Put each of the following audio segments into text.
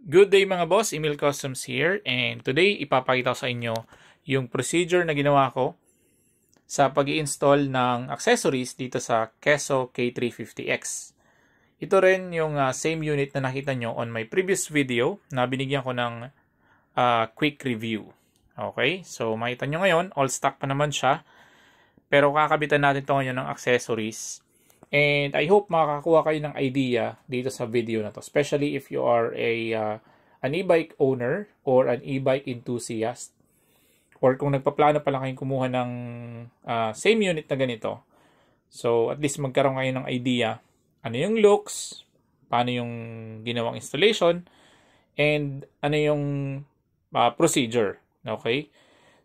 Good day mga boss, Emil Customs here, and today ipapakita ko sa inyo yung procedure na ginawa ko sa pag-i-install ng accessories dito sa Keso K350X. Ito rin yung same unit na nakita nyo on my previous video na binigyan ko ng quick review. Okay, so makita nyo ngayon, all stock pa naman siya, pero kakabitan natin ito ngayon ng accessories. And I hope makakakuha kayo ng idea dito sa video na to, especially if you are an e-bike owner or an e-bike enthusiast, or kung nagpaplano pa lang kayong kumuha ng same unit na ganito. So at least magkaroon kayo ng idea ano yung looks, paano yung ginawang installation, and ano yung procedure. Okay,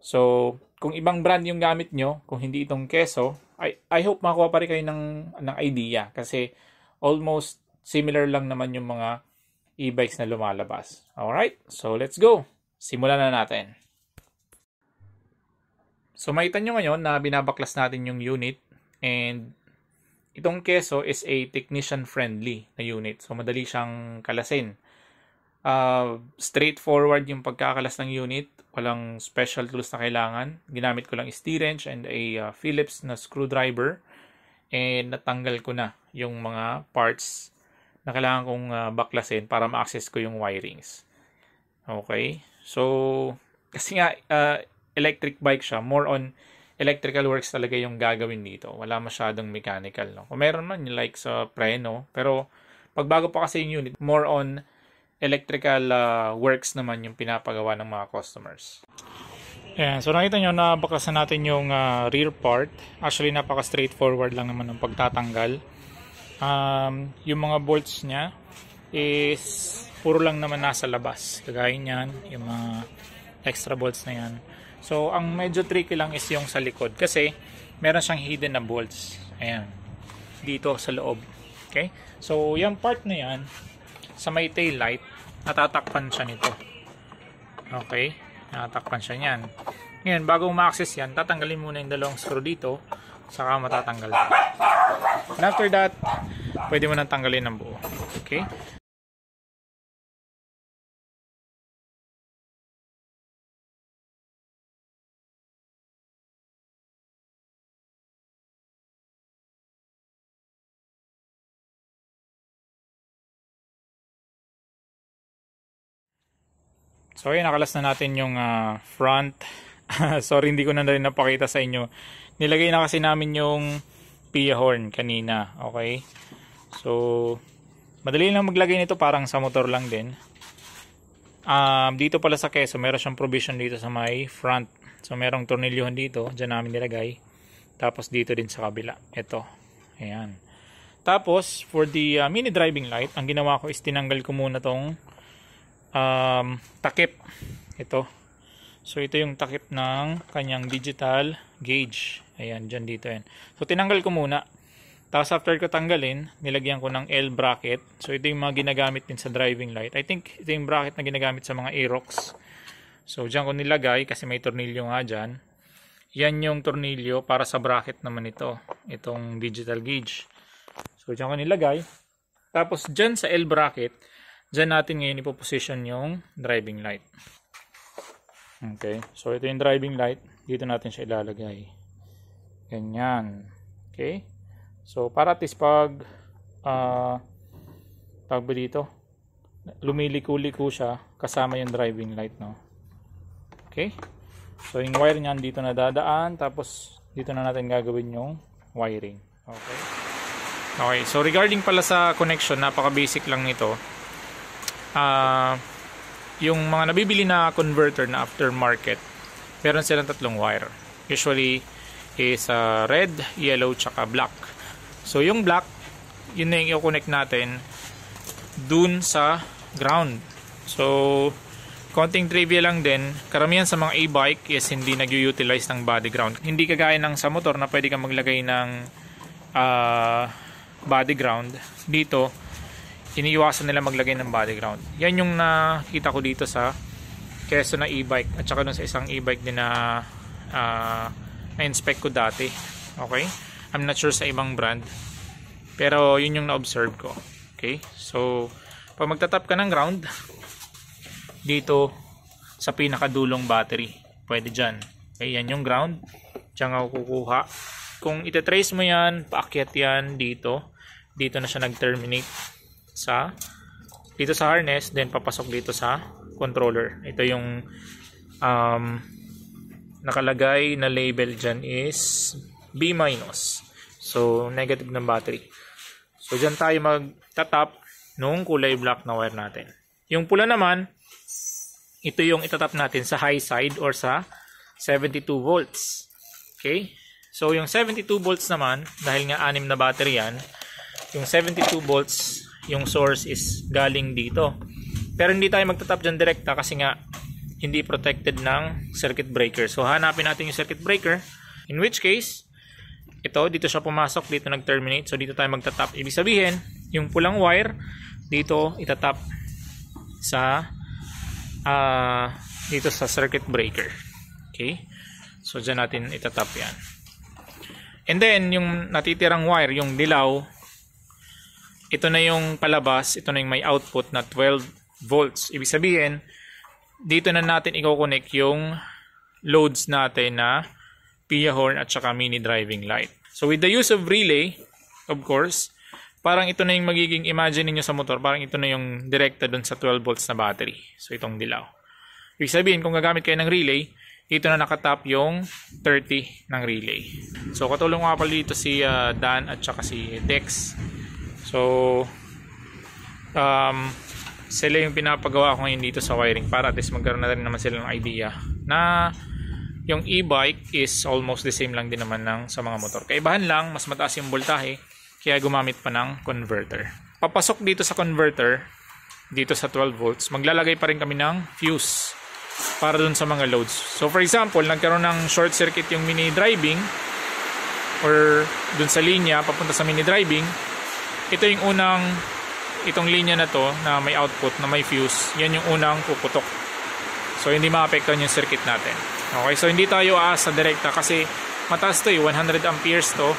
so kung ibang brand yung gamit nyo, kung hindi itong Keso, I hope makuha pa rin kayo ng idea kasi almost similar lang naman yung mga e-bikes na lumalabas. Alright, so let's go. Simulan na natin. So makita nyo ngayon na binabaklas natin yung unit, and itong Keso is a technician friendly na unit. So madali siyang kalasin. Straightforward yung pagkakalas ng unit. Walang special tools na kailangan. Ginamit ko lang steer wrench and a Phillips na screwdriver. And natanggal ko na yung mga parts na kailangan kong baklasin para ma-access ko yung wirings. Okay. So, kasi nga electric bike siya. More on electrical works talaga yung gagawin dito. Wala masyadong mechanical. No? Kung meron man like sa preno. Pero pagbago pa kasi yung unit, more on electrical works naman yung pinapagawa ng mga customers. Ayan, so nakita nyo na baklasan natin yung rear part. Actually napaka straightforward lang naman ng pagtatanggal. Yung mga bolts nya is puro lang naman nasa labas. Kagaya nyan, yung mga extra bolts na yan. So ang medyo tricky lang is yung sa likod kasi meron siyang hidden na bolts. Ayan, dito sa loob. Okay, so yung part na yan sa may tail light, natatakpan siya nito. Okay, natatakpan siya niyan. Ngayon, bago ma-access yan, tatanggalin muna yung dalawang screw dito, saka matatanggal. And after that, pwede mo nang tanggalin ng buo. Okay? So ayun, nakalas na natin yung front. Sorry, hindi ko na rin napakita sa inyo. Nilagay na kasi namin yung PIA horn kanina. Okay, so madali lang maglagay nito, parang sa motor lang din. Dito pala sa Keso, meron siyang provision dito sa may front. So merong tornilyohan dito, dyan namin nilagay. Tapos dito din sa kabila, ito. Ayan. Tapos for the mini driving light, ang ginawa ko is tinanggal ko muna tong takip. Ito. So ito yung takip ng kanyang digital gauge. Ayan, dyan dito yan. So tinanggal ko muna. Tapos after ko tanggalin, nilagyan ko ng L bracket. So ito yung mga ginagamit din sa driving light. I think ito yung bracket na ginagamit sa mga Aerox. So dyan ko nilagay kasi may tornilyo nga dyan. Yan yung tornilyo para sa bracket naman ito. Itong digital gauge. So dyan ko nilagay. Tapos dyan sa L bracket, dyan natin ngayon ipoposition yung driving light. Okay, so ito yung driving light. Dito natin siya ilalagay. Ganyan. Okay, so para at least pag tawag ba dito, lumiliko-liko siya kasama yung driving light, no? Okay, so yung wire niyan dito na dadaan, tapos dito na natin gagawin yung wiring. Okay, okay, so regarding pala sa connection, napaka basic lang nito. Yung mga nabibili na converter na aftermarket, meron silang tatlong wire. Usually is red, yellow, tsaka black. So yung black, yun na yung i-connect natin dun sa ground. So konting trivia lang din, karamihan sa mga e-bike is hindi nag-utilize ng body ground. Hindi kagaya ng sa motor na pwede kang maglagay ng body ground. Dito iniiwasan nila maglagay ng body ground. Yan yung nakita ko dito sa Keso na e-bike at saka dun sa isang e-bike din na na-inspect ko dati. Okay, I'm not sure sa ibang brand, pero yun yung na-observe ko. Okay, so pag magtatap ka ng ground, dito sa pinakadulong battery. Pwede dyan. Okay, yan yung ground. Diyan ako kukuha. Kung itatrace mo yan, paakyat yan dito. Dito na siya nag-terminate dito sa harness, then papasok dito sa controller. Ito yung nakalagay na label dyan is B-. So, negative ng battery. So, dyan tayo magtatap nung kulay black na wire natin. Yung pula naman, ito yung itatap natin sa high side or sa 72 volts. Okay? So, yung 72 volts naman, dahil nga 6 na battery yan, yung 72 volts, yung source is galing dito. Pero hindi tayo magtatap dyan direkta kasi nga hindi protected ng circuit breaker. So, hanapin natin yung circuit breaker. In which case, dito siya pumasok, dito nag-terminate. So, dito tayo magtatap. Ibig sabihin, yung pulang wire, dito itatap dito sa circuit breaker. Okay? So, dyan natin itatap yan. And then, yung natitirang wire, yung dilaw, ito na yung palabas, ito na yung may output na 12 volts. Ibig sabihin, dito na natin i-connect yung loads natin na PIA horn at saka mini driving light. So, with the use of relay, of course, parang ito na yung magiging, imagine niyo sa motor, parang ito na yung direkta dun sa 12 volts na battery. So, itong dilaw. Ibig sabihin, kung gagamit kayo ng relay, dito na nakatap yung 30 ng relay. So, katulong nga pala dito si Dan at saka si Dex. So, sila yung pinapagawa ko ngayon dito sa wiring para at least magkaroon na rin naman sila ng idea na yung e-bike is almost the same lang din naman sa mga motor. Kaibahan lang, mas mataas yung voltahe, kaya gumamit pa ng converter. Papasok dito sa converter, dito sa 12 volts, maglalagay pa rin kami ng fuse para dun sa mga loads. So for example, nagkaroon ng short circuit yung mini driving or dun sa linya papunta sa mini driving, ito yung itong linya na to na may output, na may fuse, yan yung unang puputok. So hindi maapektuhan yung circuit natin. Okay, so hindi tayo aasa direkta kasi mataas to 100 amperes to.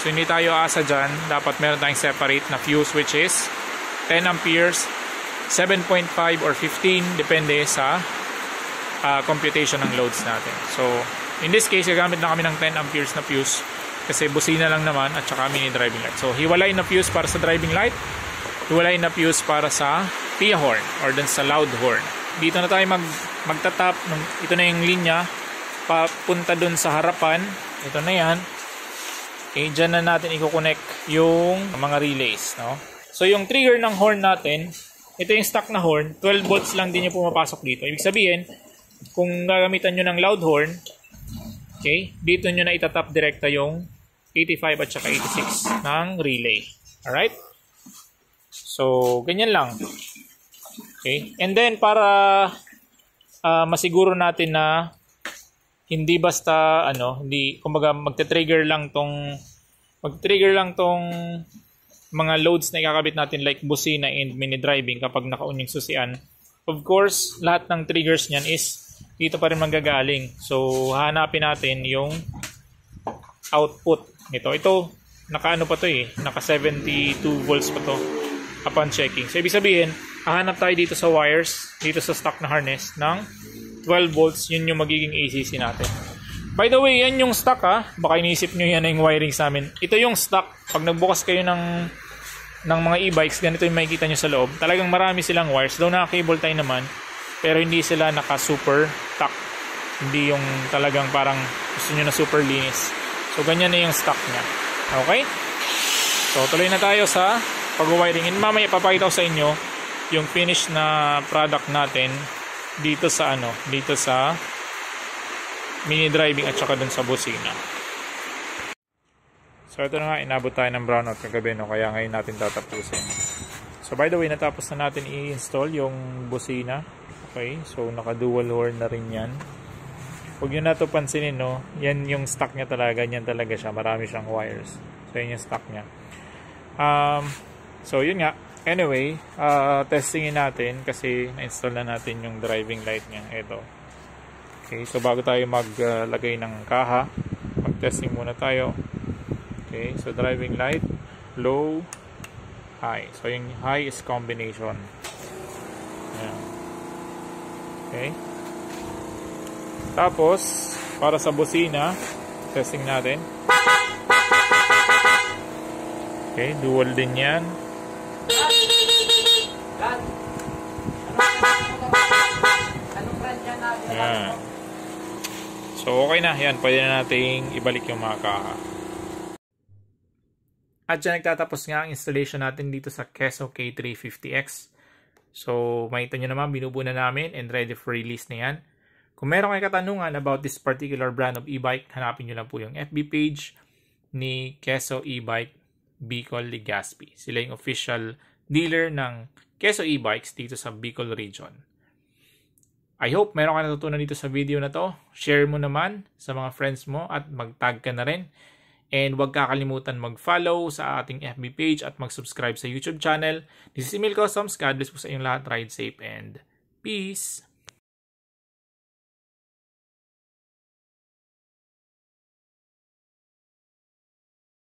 So hindi tayo aasa dyan. Dapat meron tayong separate na fuse which is 10 amperes, 7.5 or 15 depende sa computation ng loads natin. So in this case, gagamit na kami ng 10 amperes na fuse kasi busina lang naman at saka mini driving light. So hiwalay na fuse para sa driving light, hiwalay na fuse para sa PIA horn or dun sa loud horn. Dito na tayo magtatap. Ito na yung linya papunta dun sa harapan. Ito na yan. Okay, dyan na natin i-connect yung mga relays, no? So yung trigger ng horn natin, ito yung stock na horn, 12 volts lang din yung pumapasok dito. Ibig sabihin, kung gagamitan nyo ng loud horn, okay, dito nyo na itatap direkta yung 85 at saka 86 ng relay. Alright? So, ganyan lang. Okay? And then, para masiguro natin na hindi basta, hindi, kumbaga, magte-trigger lang tong mga loads na ikakabit natin like busina and mini driving kapag naka-on yung susian. Of course, lahat ng triggers niyan is dito pa rin manggagaling. So, hanapin natin yung output nito. Ito, naka-ano pa to naka 72 volts pa to upon checking. So, ibig sabihin, hahanap tayo dito sa wires, dito sa stock na harness ng 12 volts, yun yung magiging ACC natin. By the way, yan yung stock baka iniisip nyo yan na yung wirings namin. Ito yung stock. Pag nagbukas kayo ng mga e-bikes, ganito yung makikita nyo sa loob. Talagang marami silang wires. Though naka-cable tie naman, pero hindi sila naka-super tack. Hindi yung talagang parang gusto nyo na super linis. So, ganyan na yung stock nya. Okay? So, tuloy na tayo sa pag-wiring. And mamaya papakita ko sa inyo yung finish na product natin dito sa mini driving at saka dun sa busina. So ito na nga, inabot tayo ng brownout kagabi, kaya ngayon natin tatapusin. So by the way, natapos na natin i-install yung busina. Okay, so naka dual horn na rin yan. Huwag nyo na ito pansinin, yan yung stock nya talaga, yan talaga siya, marami siyang wires. So yun yung stock nya. So yun nga. Anyway, testingin natin kasi na-install na natin yung driving light niya. Ito. Okay, so bago tayo maglagay ng kaha, mag-testing muna tayo. Okay, so driving light, low, high. So yung high is combination. Ayan. Okay. Tapos, para sa busina, testing natin. Okay, dual din yan. Yan. So, okay na. Yan, pwede na nating ibalik yung maka. At dyan nagtatapos nga ang installation natin dito sa Keso K350X. So, makita nyo naman, binubuo na namin and ready for release na yan. Kung meron kayong katanungan about this particular brand of e-bike, hanapin nyo lang po yung FB page ni Keso E-Bike Bicol, Legazpi. Sila yung official dealer ng Keso E-Bikes dito sa Bicol region. I hope meron ka natutunan dito sa video na to. Share mo naman sa mga friends mo at mag-tag ka na rin. And huwag kakalimutan mag-follow sa ating FB page at mag-subscribe sa YouTube channel. This is Emil Customs. God bless po sa inyong lahat. Ride safe and peace!